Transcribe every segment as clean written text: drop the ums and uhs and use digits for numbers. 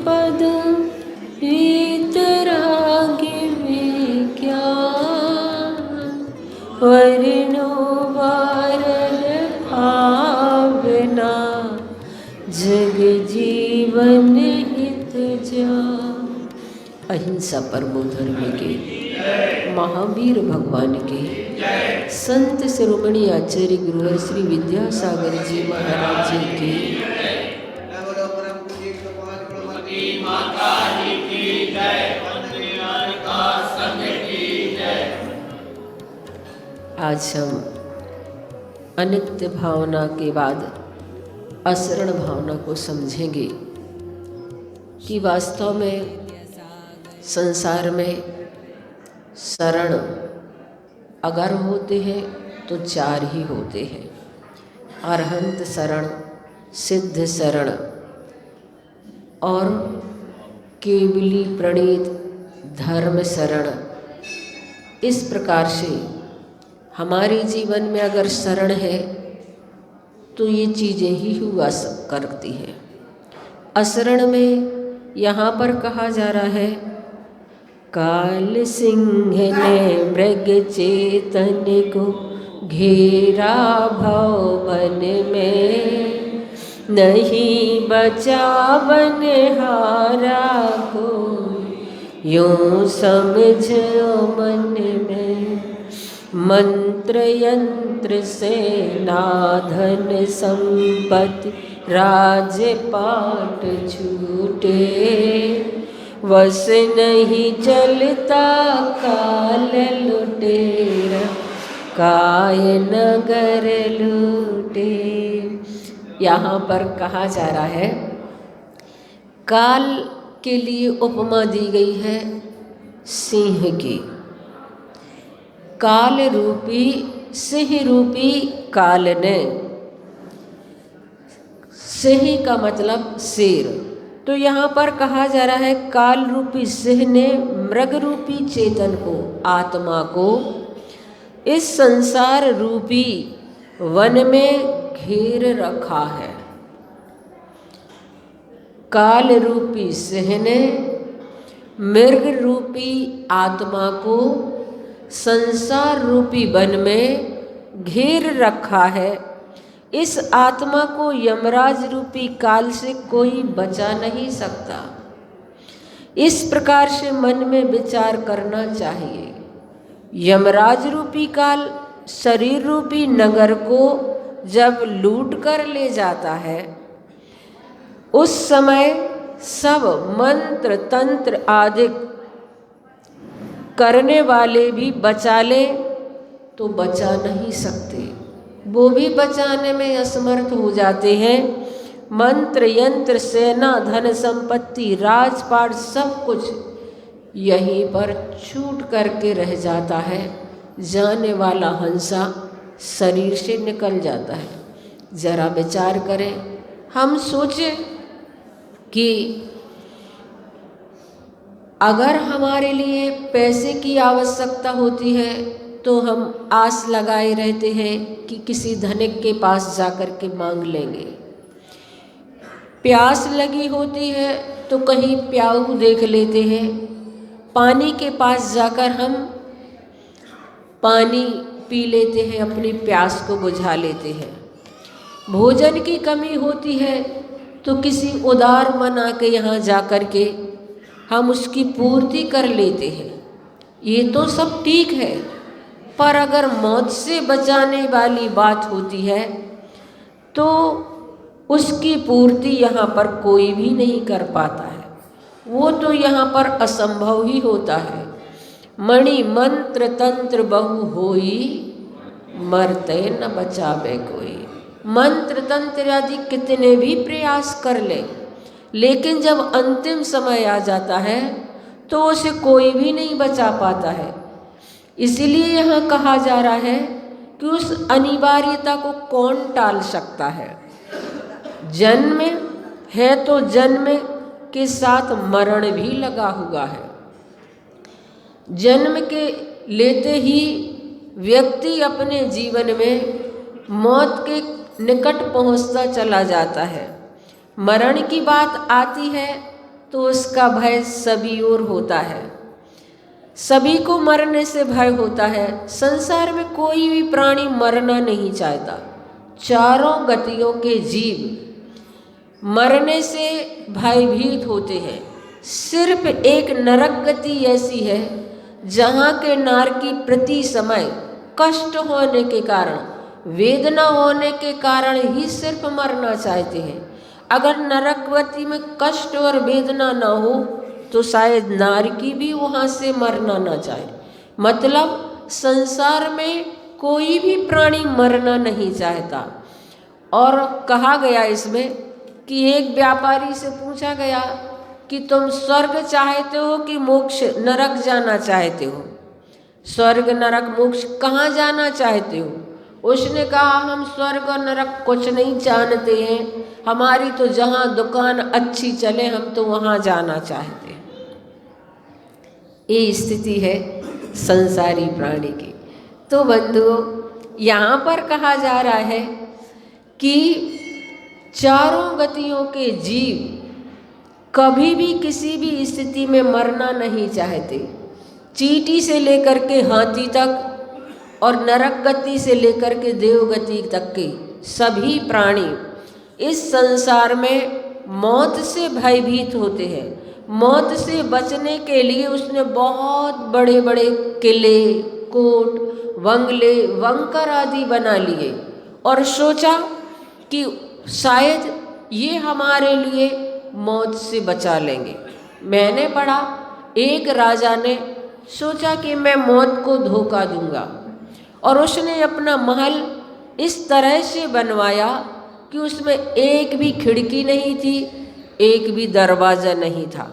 पद वीतरागी विज्ञान वर्णो वारण भावना जग जीवन हित जान। अहिंसा परमो धर्म के महावीर भगवान के संत शिरोमणि आचार्य गुरुवर श्री विद्यासागर जी महाराज जी की आज हम अनित्य भावना के बाद असरण भावना को समझेंगे कि वास्तव में संसार में शरण अगर होते हैं तो चार ही होते हैं, अरहंत शरण, सिद्ध शरण और केवली प्रणीत धर्म शरण। इस प्रकार से हमारे जीवन में अगर शरण है तो ये चीज़ें ही हुआ करती हैं। असरण में यहाँ पर कहा जा रहा है, काल सिंह ने मृग चेतन को घेरा भवन में, नहीं बचावन हारा को यूं समझो मन में। मंत्र यंत्र सेना धन संपत्ति राजपाट छूटे, वश नहीं चलता काल लुटेरा काय नगर लूटे। यहाँ पर कहा जा रहा है, काल के लिए उपमा दी गई है सिंह की। काल रूपी सिंह रूपी काल ने, सिंह का मतलब शेर, तो यहाँ पर कहा जा रहा है काल रूपी सिंह ने मृग रूपी चेतन को, आत्मा को इस संसार रूपी वन में घेर रखा है। काल रूपी सिंह ने मृग रूपी आत्मा को संसार रूपी वन में घेर रखा है। इस आत्मा को यमराज रूपी काल से कोई बचा नहीं सकता। इस प्रकार से मन में विचार करना चाहिए। यमराज रूपी काल शरीर रूपी नगर को जब लूट कर ले जाता है, उस समय सब मंत्र तंत्र आदि करने वाले भी बचा ले तो बचा नहीं सकते, वो भी बचाने में असमर्थ हो जाते हैं। मंत्र यंत्र सेना धन संपत्ति राजपाट सब कुछ यहीं पर छूट करके रह जाता है। जाने वाला हंसा शरीर से निकल जाता है। जरा विचार करें, हम सोचें कि अगर हमारे लिए पैसे की आवश्यकता होती है तो हम आस लगाए रहते हैं कि किसी धनिक के पास जाकर के मांग लेंगे। प्यास लगी होती है तो कहीं प्याऊ देख लेते हैं, पानी के पास जाकर हम पानी पी लेते हैं, अपनी प्यास को बुझा लेते हैं। भोजन की कमी होती है तो किसी उदार मन के यहाँ जाकर के हम उसकी पूर्ति कर लेते हैं। ये तो सब ठीक है, पर अगर मौत से बचाने वाली बात होती है तो उसकी पूर्ति यहाँ पर कोई भी नहीं कर पाता है। वो तो यहाँ पर असंभव ही होता है। मणि मंत्र तंत्र बहु होई, मरते न बचावे कोई। मंत्र तंत्र आदि कितने भी प्रयास कर ले, लेकिन जब अंतिम समय आ जाता है तो उसे कोई भी नहीं बचा पाता है। इसलिए यहाँ कहा जा रहा है कि उस अनिवार्यता को कौन टाल सकता है। जन्म है तो जन्म के साथ मरण भी लगा हुआ है। जन्म के लेते ही व्यक्ति अपने जीवन में मौत के निकट पहुंचता चला जाता है। मरण की बात आती है तो उसका भय सभी ओर होता है, सभी को मरने से भय होता है। संसार में कोई भी प्राणी मरना नहीं चाहता। चारों गतियों के जीव मरने से भयभीत होते हैं। सिर्फ एक नरक गति ऐसी है जहाँ के नार की प्रति समय कष्ट होने के कारण, वेदना होने के कारण ही सिर्फ मरना चाहते हैं। अगर नरक गति में कष्ट और वेदना ना हो तो शायद नारकी भी वहाँ से मरना ना चाहे। मतलब संसार में कोई भी प्राणी मरना नहीं चाहता। और कहा गया इसमें कि एक व्यापारी से पूछा गया कि तुम स्वर्ग चाहते हो कि मोक्ष, नरक जाना चाहते हो? स्वर्ग नरक मोक्ष कहाँ जाना चाहते हो? उसने कहा हम स्वर्ग और नरक कुछ नहीं जानते हैं, हमारी तो जहाँ दुकान अच्छी चले हम तो वहाँ जाना चाहते हैं। ये स्थिति है संसारी प्राणी की। तो बंधुओं, यहाँ पर कहा जा रहा है कि चारों गतियों के जीव कभी भी किसी भी स्थिति में मरना नहीं चाहते। चींटी से लेकर के हाथी तक और नरक गति से लेकर के देवगति तक के सभी प्राणी इस संसार में मौत से भयभीत होते हैं। मौत से बचने के लिए उसने बहुत बड़े बड़े किले, कोट, बंगले, वंकर आदि बना लिए और सोचा कि शायद ये हमारे लिए मौत से बचा लेंगे। मैंने पढ़ा एक राजा ने सोचा कि मैं मौत को धोखा दूंगा और उसने अपना महल इस तरह से बनवाया कि उसमें एक भी खिड़की नहीं थी, एक भी दरवाज़ा नहीं था।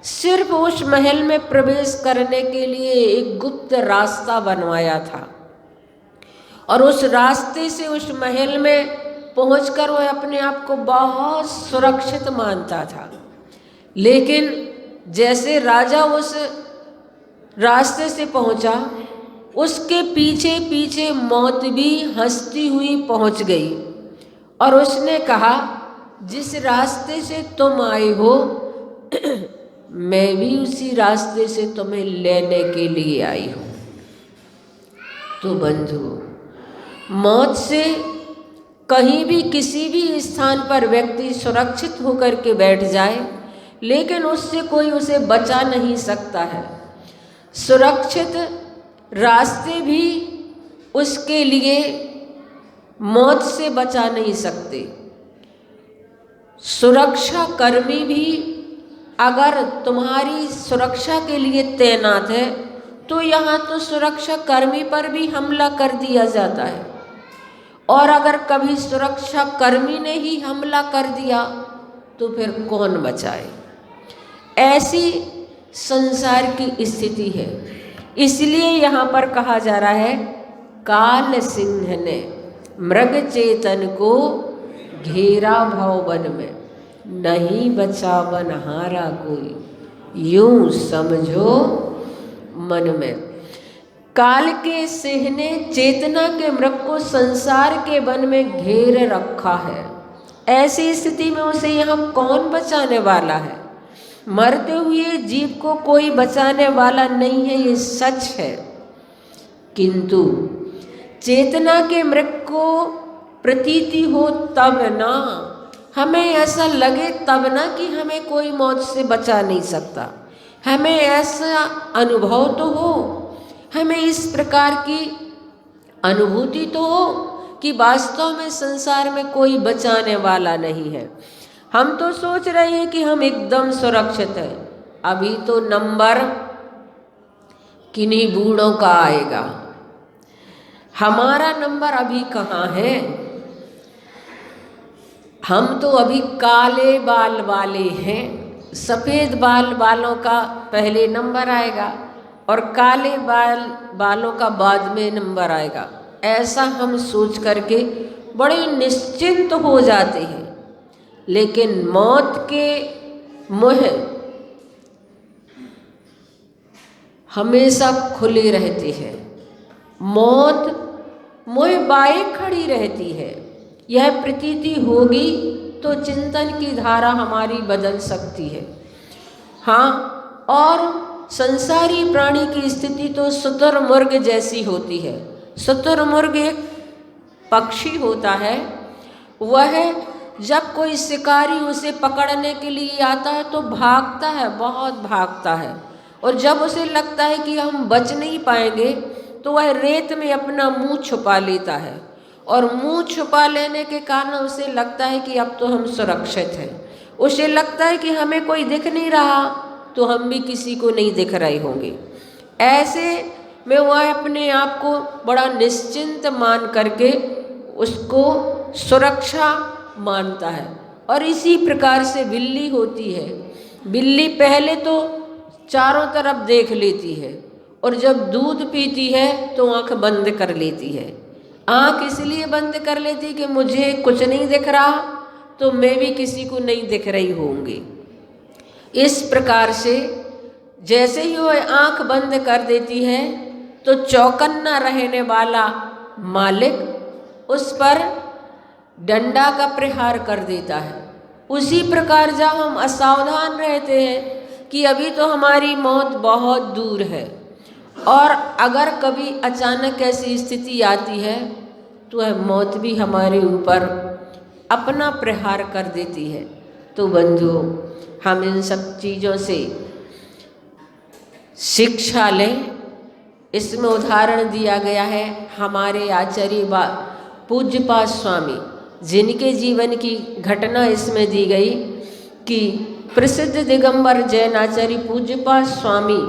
सिर्फ उस महल में प्रवेश करने के लिए एक गुप्त रास्ता बनवाया था और उस रास्ते से उस महल में पहुंचकर वह अपने आप को बहुत सुरक्षित मानता था। लेकिन जैसे राजा उस रास्ते से पहुंचा, उसके पीछे पीछे मौत भी हंसती हुई पहुंच गई और उसने कहा जिस रास्ते से तुम आए हो मैं भी उसी रास्ते से तुम्हें लेने के लिए आई हूँ। तो बंधुओं, मौत से कहीं भी किसी भी स्थान पर व्यक्ति सुरक्षित होकर के बैठ जाए, लेकिन उससे कोई उसे बचा नहीं सकता है। सुरक्षित रास्ते भी उसके लिए मौत से बचा नहीं सकते। सुरक्षा कर्मी भी अगर तुम्हारी सुरक्षा के लिए तैनात है तो यहाँ तो सुरक्षा कर्मी पर भी हमला कर दिया जाता है, और अगर कभी सुरक्षा कर्मी ने ही हमला कर दिया तो फिर कौन बचाए। ऐसी संसार की स्थिति है। इसलिए यहाँ पर कहा जा रहा है काल सिंह ने मृग चेतन को घेरा भवन में, नहीं बचा बनहारा कोई, यूं समझो मन में। काल के सिंह ने चेतना के मृग को संसार के वन में घेर रखा है। ऐसी स्थिति में उसे यहाँ कौन बचाने वाला है? मरते हुए जीव को कोई बचाने वाला नहीं है, ये सच है। किंतु चेतना के मृग को प्रतीति हो तब ना, हमें ऐसा लगे तब ना कि हमें कोई मौत से बचा नहीं सकता। हमें ऐसा अनुभव तो हो, हमें इस प्रकार की अनुभूति तो हो कि वास्तव में संसार में कोई बचाने वाला नहीं है। हम तो सोच रहे हैं कि हम एकदम सुरक्षित हैं। अभी तो नंबर किन्हीं बूढ़ों का आएगा, हमारा नंबर अभी कहाँ है। हम तो अभी काले बाल वाले हैं, सफ़ेद बाल वालों का पहले नंबर आएगा और काले बालों का बाद में नंबर आएगा। ऐसा हम सोच करके बड़े निश्चिंत हो जाते हैं। लेकिन मौत के मुँह हमेशा खुले रहते हैं। मौत मुँह बाए खड़ी रहती है। यह प्रतीति होगी तो चिंतन की धारा हमारी बदल सकती है। हाँ, और संसारी प्राणी की स्थिति तो शुतुरमुर्ग जैसी होती है। शुतुरमुर्ग एक पक्षी होता है, वह जब कोई शिकारी उसे पकड़ने के लिए आता है तो भागता है, बहुत भागता है, और जब उसे लगता है कि हम बच नहीं पाएंगे तो वह रेत में अपना मुंह छुपा लेता है, और मुंह छुपा लेने के कारण उसे लगता है कि अब तो हम सुरक्षित हैं। उसे लगता है कि हमें कोई दिख नहीं रहा तो हम भी किसी को नहीं दिख रहे होंगे। ऐसे में वह अपने आप को बड़ा निश्चिंत मान करके उसको सुरक्षा मानता है। और इसी प्रकार से बिल्ली होती है। बिल्ली पहले तो चारों तरफ देख लेती है, और जब दूध पीती है तो आंख बंद कर लेती है। आंख इसलिए बंद कर लेती कि मुझे कुछ नहीं दिख रहा तो मैं भी किसी को नहीं दिख रही होंगी। इस प्रकार से जैसे ही वह आंख बंद कर देती है तो चौकन्ना रहने वाला मालिक उस पर डंडा का प्रहार कर देता है। उसी प्रकार जब हम असावधान रहते हैं कि अभी तो हमारी मौत बहुत दूर है, और अगर कभी अचानक ऐसी स्थिति आती है तो वह मौत भी हमारे ऊपर अपना प्रहार कर देती है। तो बंधुओं, हम इन सब चीज़ों से शिक्षा लें। इसमें उदाहरण दिया गया है हमारे आचार्य पूज्यपाद स्वामी, जिनके जीवन की घटना इसमें दी गई कि प्रसिद्ध दिगंबर जैन आचार्य पूज्यपाद स्वामी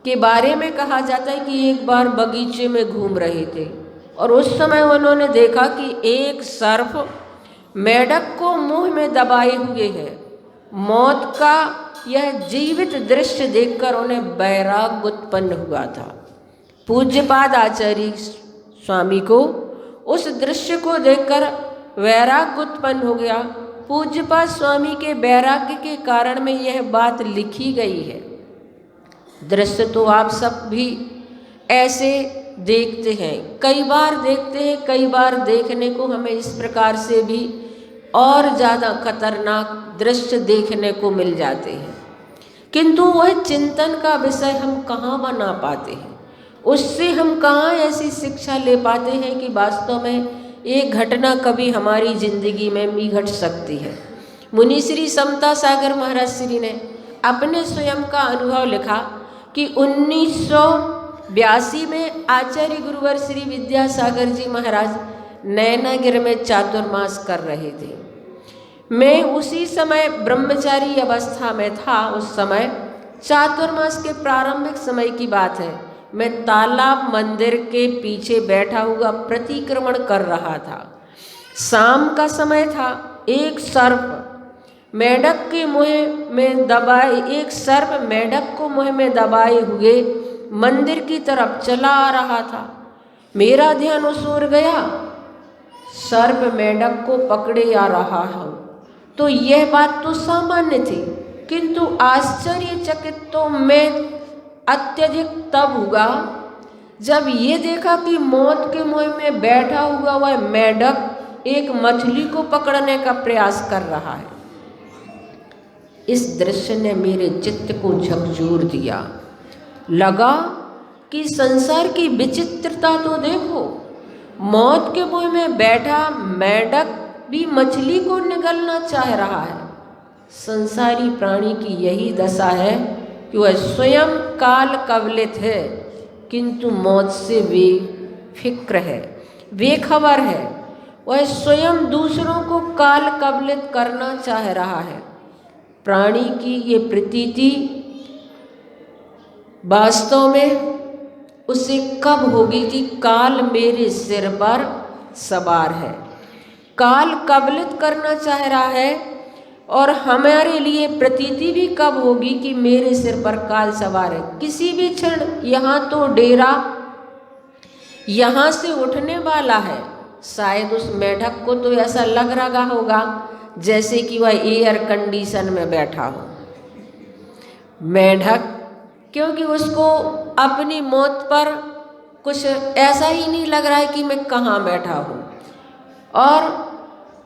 के बारे में कहा जाता है कि एक बार बगीचे में घूम रहे थे, और उस समय उन्होंने देखा कि एक सर्प मेढक को मुंह में दबाए हुए है। मौत का यह जीवित दृश्य देखकर उन्हें वैराग्य उत्पन्न हुआ था। पूज्यपाद आचार्य स्वामी को उस दृश्य को देखकर वैराग्य उत्पन्न हो गया। पूज्यपाद स्वामी के वैराग्य के कारण में यह बात लिखी गई है। दृश्य तो आप सब भी ऐसे देखते हैं, कई बार देखते हैं, कई बार देखने को हमें इस प्रकार से भी और ज़्यादा खतरनाक दृश्य देखने को मिल जाते हैं, किंतु वह चिंतन का विषय हम कहाँ बना पाते हैं, उससे हम कहाँ ऐसी शिक्षा ले पाते हैं कि वास्तव में एक घटना कभी हमारी जिंदगी में भी घट सकती है। मुनि श्री समता सागर महाराज श्री ने अपने स्वयं का अनुभव लिखा कि 1982 में आचार्य गुरुवर श्री विद्यासागर जी महाराज नैनागिर में चातुर्मास कर रहे थे। मैं उसी समय ब्रह्मचारी अवस्था में था। उस समय चातुर्मास के प्रारंभिक समय की बात है। मैं तालाब मंदिर के पीछे बैठा हुआ प्रतिक्रमण कर रहा था। शाम का समय था। एक सर्प मेढक के मुंह में दबाए हुए मंदिर की तरफ चला आ रहा था। मेरा ध्यान उस ओर गया। सर्प मेढक को पकड़े आ रहा हूँ तो यह बात तो सामान्य थी, किंतु आश्चर्यचकित तो मैं अत्यधिक तब हुआ जब ये देखा कि मौत के मुंह में बैठा हुआ वह मेढक एक मछली को पकड़ने का प्रयास कर रहा है। इस दृश्य ने मेरे चित्त को झकझोर दिया। लगा कि संसार की विचित्रता तो देखो, मौत के मुंह में बैठा मेढक भी मछली को निगलना चाह रहा है। संसारी प्राणी की यही दशा है कि वह स्वयं काल कवलित है, किंतु मौत से बेफिक्र है, बेखबर है। वह स्वयं दूसरों को काल कवलित करना चाह रहा है। प्राणी की ये प्रतीति वास्तव में उसे कब होगी कि काल मेरे सिर पर सवार है, काल कवलित करना चाह रहा है। और हमारे लिए प्रतीति भी कब होगी कि मेरे सिर पर काल सवार है। किसी भी क्षण यहाँ तो डेरा यहाँ से उठने वाला है। शायद उस मेढक को तो ऐसा लग रहा होगा जैसे कि वह एयर कंडीशन में बैठा हो। मेढक, क्योंकि उसको अपनी मौत पर कुछ ऐसा ही नहीं लग रहा है कि मैं कहाँ बैठा हूँ। और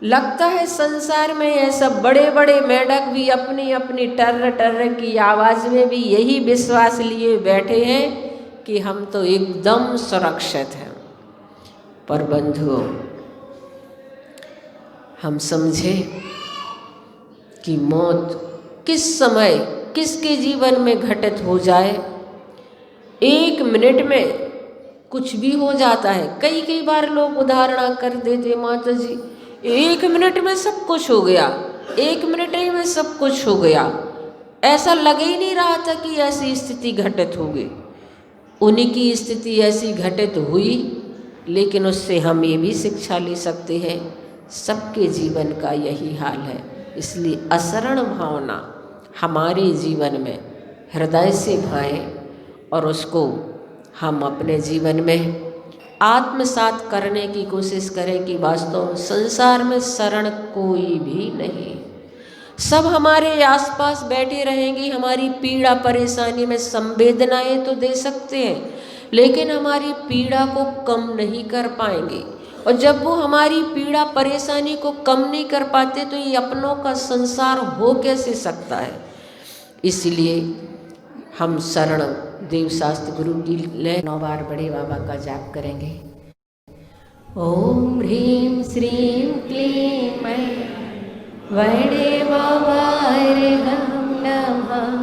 लगता है संसार में ये सब बड़े बड़े मेढक भी अपनी अपनी टर्र टर्र की आवाज़ में भी यही विश्वास लिए बैठे हैं कि हम तो एकदम सुरक्षित हैं। पर बंधुओं, हम समझे कि मौत किस समय किसके जीवन में घटित हो जाए, 1 मिनट में कुछ भी हो जाता है। कई बार लोग उदाहरण कर देते, माता जी 1 मिनट में सब कुछ हो गया, 1 मिनट ही में सब कुछ हो गया। ऐसा लग ही नहीं रहा था कि ऐसी स्थिति घटित होगी। उन्हीं की स्थिति ऐसी घटित हुई, लेकिन उससे हम ये भी शिक्षा ले सकते हैं, सबके जीवन का यही हाल है। इसलिए असरण भावना हमारे जीवन में हृदय से भाएं और उसको हम अपने जीवन में आत्मसात करने की कोशिश करें कि वास्तव में संसार में शरण कोई भी नहीं। सब हमारे आसपास बैठे रहेंगे, हमारी पीड़ा परेशानी में संवेदनाएं तो दे सकते हैं, लेकिन हमारी पीड़ा को कम नहीं कर पाएंगे। और जब वो हमारी पीड़ा परेशानी को कम नहीं कर पाते तो ये अपनों का संसार हो कैसे सकता है। इसलिए हम शरण देवशास्त्र गुरु की ले 9 बार बड़े बाबा का जाप करेंगे। ओम ह्रीं श्रीं क्लीं मैं बड़े बाबा रे हम नमः।